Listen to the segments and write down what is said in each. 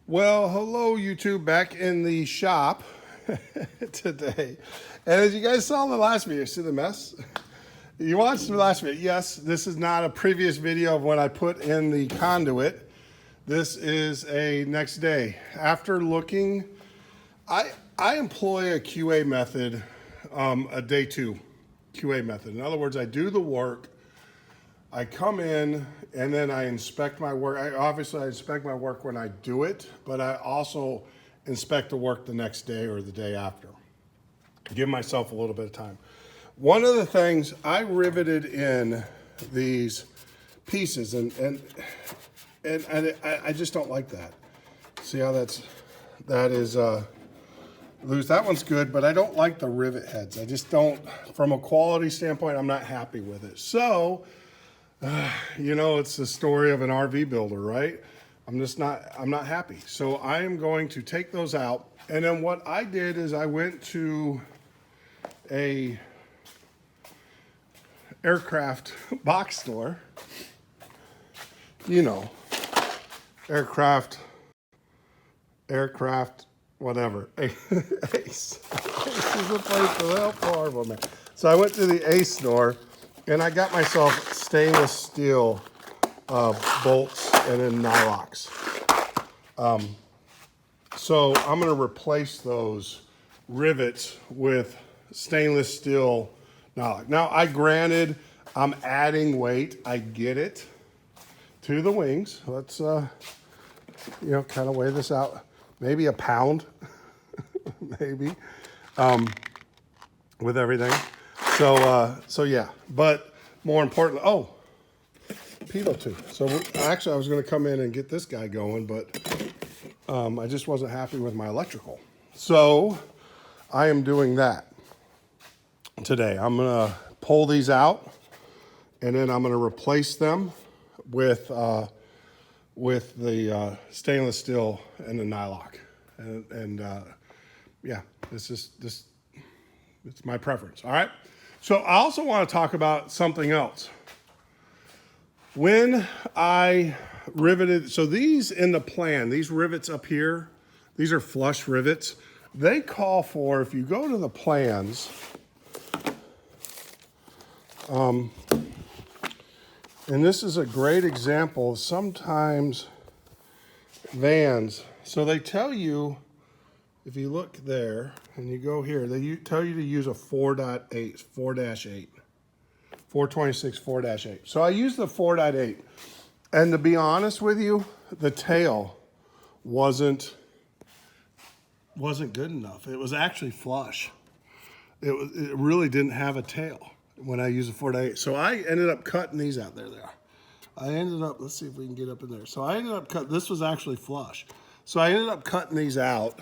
Well, hello YouTube, back in the shop today. And as you guys saw in the last video, see the mess? You watched the last video. Yes, this is not a previous video of when I put in the conduit. This is a next day. After looking, I employ a QA method, a day two QA method. In other words, I do the work, I come in and then I inspect my work. Obviously I inspect my work when I do it, but I also inspect the work the next day or the day after. Give myself a little bit of time. One of the things I riveted in these pieces and I just don't like that. See how that is loose. That one's good, but I don't like the rivet heads. I just don't, from a quality standpoint, I'm not happy with it. So, you know, it's the story of an RV builder, right? I'm not happy. So I am going to take those out. And then what I did is I went to a aircraft box store, you know, aircraft, whatever. Ace. Ace is the place for that horrible, man. So I went to the Ace store and I got myself stainless steel bolts and then nylocks. So I'm gonna replace those rivets with stainless steel nylock. Now, granted, I'm adding weight, I get it, to the wings. Let's, you know, kind of weigh this out. Maybe a pound, maybe, with everything. So yeah, but more importantly, oh, pitot tooth. So actually I was gonna come in and get this guy going, but I just wasn't happy with my electrical. So I am doing that today. I'm gonna pull these out and then I'm gonna replace them with the stainless steel and the nylock. And yeah, it's my preference, all right? So I also want to talk about something else. When I riveted, so these in the plan, these rivets up here, these are flush rivets. They call for, if you go to the plans, and this is a great example of sometimes vans. So they tell you, if you look there and you go here, they tell you to use a 4.8, 4-8, 426 4-8. So I use the 4.8. And to be honest with you, the tail wasn't good enough. It was actually flush. It really didn't have a tail when I used a 4.8. So I ended up cutting these out. There they are. I ended up, let's see if we can get up in there. So I ended up cutting, this was actually flush. So I ended up cutting these out.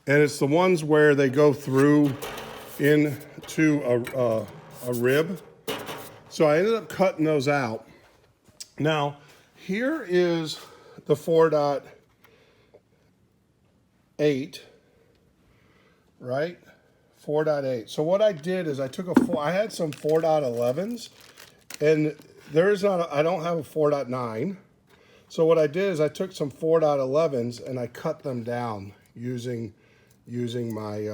And it's the ones where they go through into a rib. So I ended up cutting those out. Now, here is the 4.8, right? 4.8. So what I did is I had some 4.11s, and I don't have a 4.9. So what I did is I took some 4.11s and I cut them down using my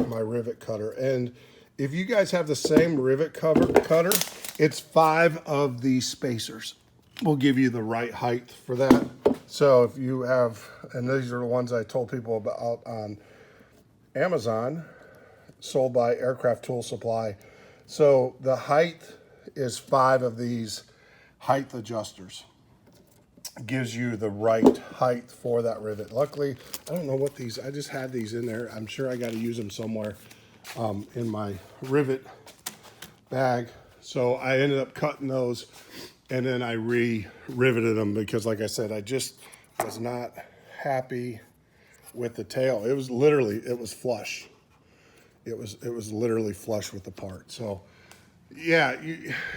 my rivet cutter. And if you guys have the same rivet cutter, it's 5 of these spacers will give you the right height for that. So if you have, and these are the ones I told people about on Amazon, sold by Aircraft Tool Supply. So the height is 5 of these height adjusters. Gives you the right height for that rivet. Luckily, I don't know what these, I just had these in there. I'm sure I got to use them somewhere in my rivet bag. So I ended up cutting those and then I re-riveted them because, like I said, I just was not happy with the tail. It was flush. It was literally flush with the part. So yeah,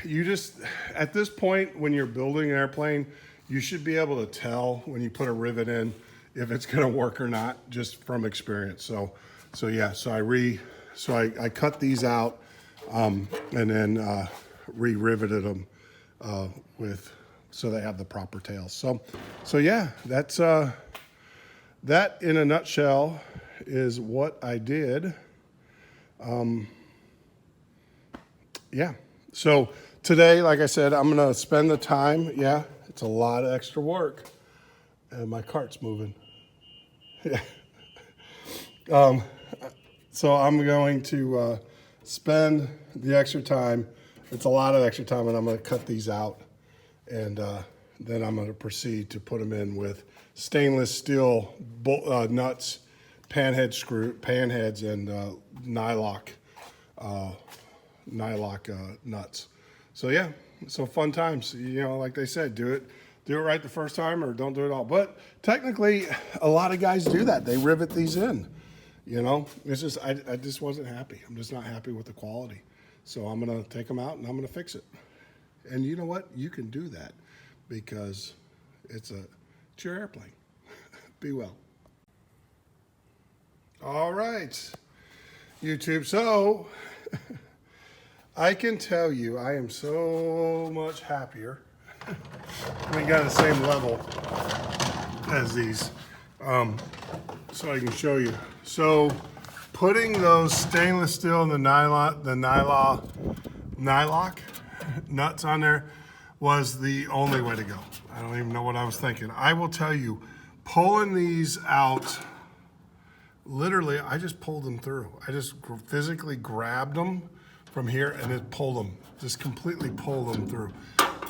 you just, at this point when you're building an airplane, you should be able to tell when you put a rivet in if it's going to work or not, just from experience. So yeah, so I cut these out and then re-riveted them so they have the proper tails. So yeah, that's that in a nutshell is what I did. Yeah. So today, like I said, I'm going to spend the time. Yeah, it's a lot of extra work. And my cart's moving. Yeah. So I'm going to spend the extra time. It's a lot of extra time, and I'm going to cut these out. And then I'm going to proceed to put them in with stainless steel nuts, panheads, and nylock nuts. So yeah, so fun times. You know, like they said, do it right the first time, or don't do it all. But technically, a lot of guys do that. They rivet these in. You know, it's just I just wasn't happy. I'm just not happy with the quality. So I'm gonna take them out and I'm gonna fix it. And you know what? You can do that because it's your airplane. Be well. All right, YouTube. So I can tell you I am so much happier. We got the same level as these. So I can show you. So putting those stainless steel and the nylock nuts on there was the only way to go. I don't even know what I was thinking. I will tell you, pulling these out, literally, I just pulled them through. I just physically grabbed them from here and just pulled them, just completely pulled them through.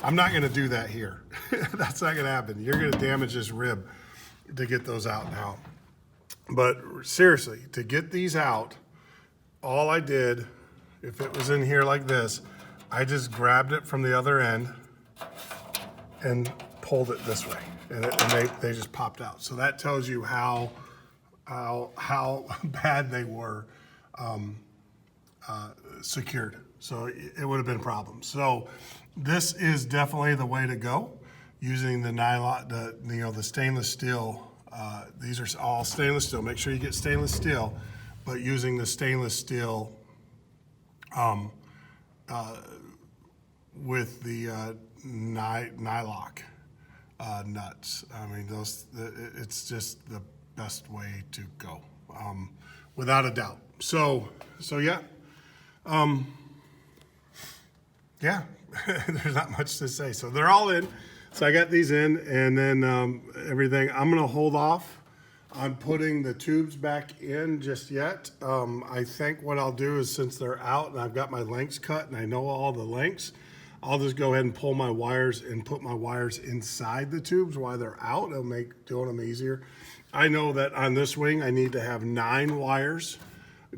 I'm not gonna do that here. That's not gonna happen. You're gonna damage this rib to get those out now. But seriously, to get these out, all I did, if it was in here like this, I just grabbed it from the other end and pulled it this way, and they just popped out. So that tells you how bad they were secured. So it would have been a problem. So this is definitely the way to go, using the nylon, the stainless steel. These are all stainless steel. Make sure you get stainless steel, but using the stainless steel with the nylock nuts. I mean, it's just the best way to go, without a doubt. So yeah. Yeah, there's not much to say. So they're all in. So I got these in, and then everything. I'm gonna hold off on putting the tubes back in just yet. I think what I'll do is, since they're out and I've got my lengths cut and I know all the lengths, I'll just go ahead and pull my wires and put my wires inside the tubes while they're out. It'll make doing them easier. I know that on this wing, I need to have 9 wires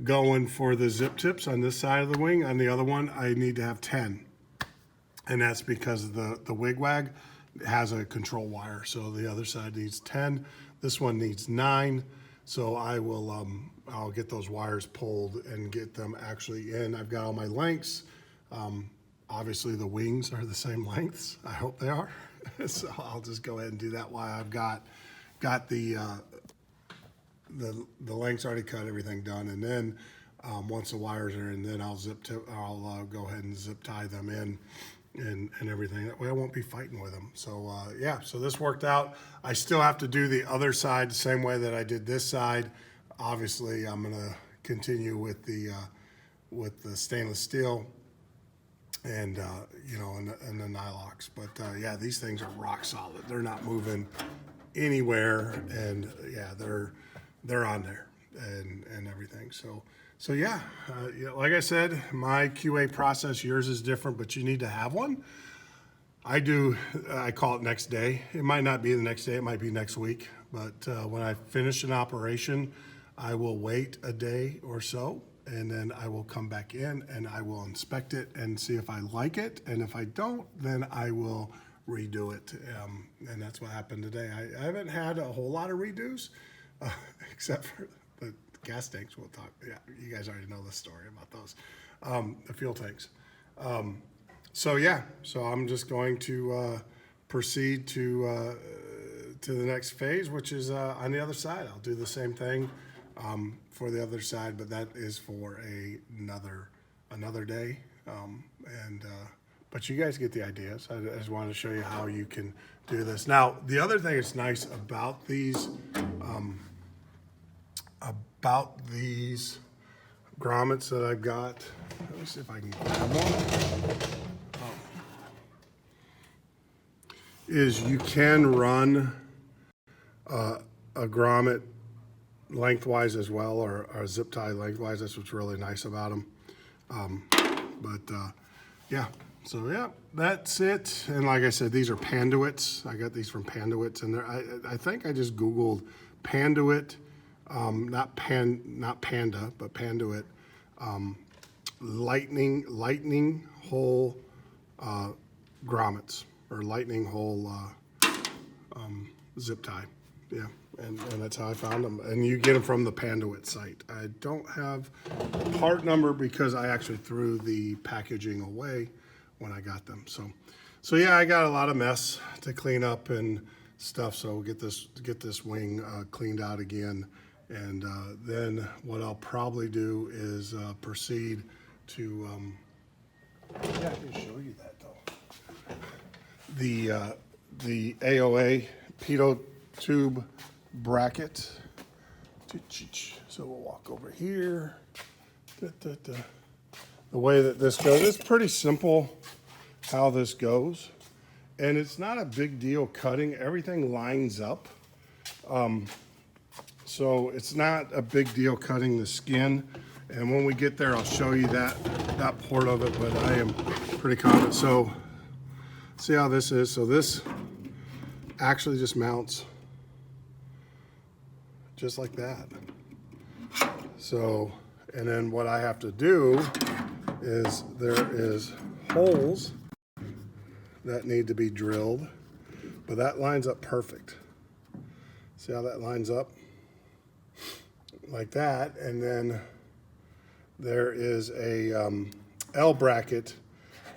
going for the zip tips on this side of the wing. On the other one, I need to have 10. And that's because the wigwag has a control wire. So the other side needs 10. This one needs 9. So I will, I'll get those wires pulled and get them actually in. I've got all my lengths. Obviously the wings are the same lengths. I hope they are. So I'll just go ahead and do that while I've got the lengths already cut, everything done. And then once the wires are in, then I'll go ahead and zip tie them in and everything. That way I won't be fighting with them. So yeah, so this worked out. I still have to do the other side the same way that I did this side. Obviously, I'm gonna continue with the stainless steel and and the nylocks. But yeah, these things are rock solid. They're not moving anywhere, and yeah, they're on there and everything. So yeah, like I said, my QA process, yours is different, but you need to have one. I call it next day. It might not be the next day, it might be next week. But when I finish an operation, I will wait a day or so, and then I will come back in and I will inspect it and see if I like it. And if I don't, then I will redo it. And that's what happened today. I haven't had a whole lot of redos, except for the gas tanks. We'll talk. Yeah, you guys already know the story about those, the fuel tanks. So yeah, so I'm just going to proceed to the next phase, which is on the other side. I'll do the same thing for the other side, but that is for another day. But you guys get the idea. So I just wanted to show you how you can do this. Now, the other thing that's nice about these about these grommets that I've got. Let me see if I can grab one. Is you can run a grommet lengthwise as well, or a zip tie lengthwise. That's what's really nice about them. Yeah, so yeah, that's it. And like I said, these are conduits. I got these from Conduits, and I think I just Googled Conduit, not panda, but Conduit, lightning hole grommets, or lightning hole zip tie. Yeah, and that's how I found them. And you get them from the Conduit site. I don't have a part number because I actually threw the packaging away when I got them. So yeah, I got a lot of mess to clean up and stuff. So we'll get this wing cleaned out again. And then what I'll probably do is proceed to, yeah, I can show you that though. The AOA pitot tube bracket. So we'll walk over here. The way that this goes, it's pretty simple how this goes. And it's not a big deal cutting. Everything lines up. So it's not a big deal cutting the skin. And when we get there, I'll show you that part of it, but I am pretty confident. So see how this is. So this actually just mounts just like that. So, and then what I have to do is there is holes that need to be drilled, but that lines up perfect. See how that lines up? Like that. And then there is a L bracket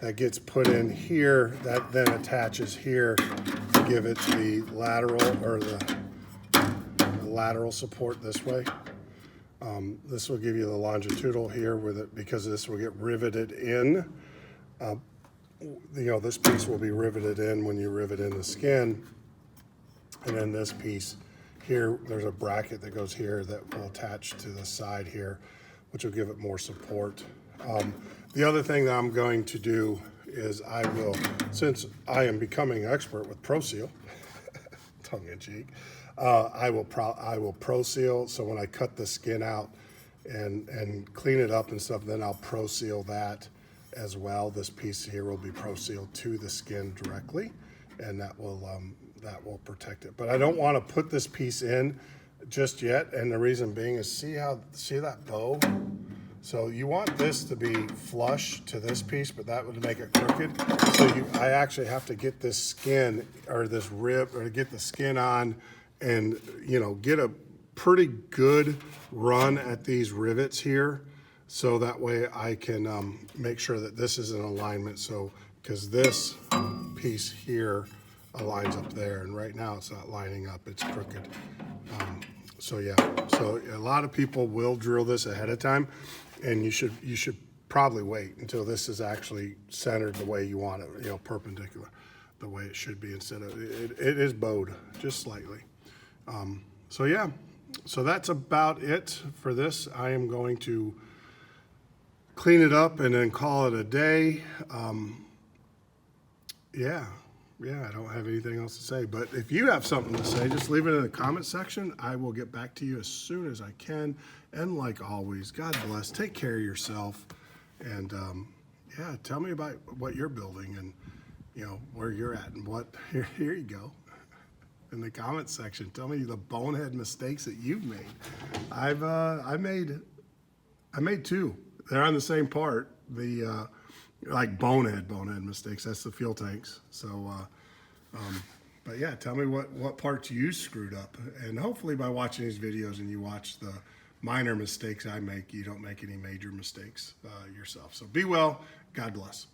that gets put in here that then attaches here to give it the lateral, or the lateral support this way. This will give you the longitudinal here with it, because this will get riveted in. This piece will be riveted in when you rivet in the skin. And then this piece here, there's a bracket that goes here that will attach to the side here, which will give it more support. The other thing that I'm going to do is I will, since I am becoming expert with Pro Seal, tongue in cheek, I will Pro Seal. So when I cut the skin out and clean it up and stuff, then I'll Pro Seal that as well. This piece here will be Pro Sealed to the skin directly, and that will protect it. But I don't want to put this piece in just yet, and the reason being is see that bow? So you want this to be flush to this piece, but that would make it crooked. So I actually have to get this skin, or this rib, or get the skin on, and get a pretty good run at these rivets here, so that way I can make sure that this is in alignment. So because this piece here aligns up there, and right now it's not lining up, it's crooked. So yeah, so a lot of people will drill this ahead of time, and you should probably wait until this is actually centered the way you want it, perpendicular, the way it should be, instead of, it is bowed just slightly. So yeah, so that's about it for this. I am going to clean it up and then call it a day. Yeah, I don't have anything else to say, but if you have something to say, just leave it in the comment section. I will get back to you as soon as I can. And like always, God bless, take care of yourself. And yeah, tell me about what you're building, and where you're at, and what, here you go. In the comment section, tell me the bonehead mistakes that you've made. I made two. They're on the same part. The like bonehead mistakes. That's the fuel tanks. So, but yeah, tell me what parts you screwed up, and hopefully by watching these videos and you watch the minor mistakes I make, you don't make any major mistakes yourself. So be well. God bless.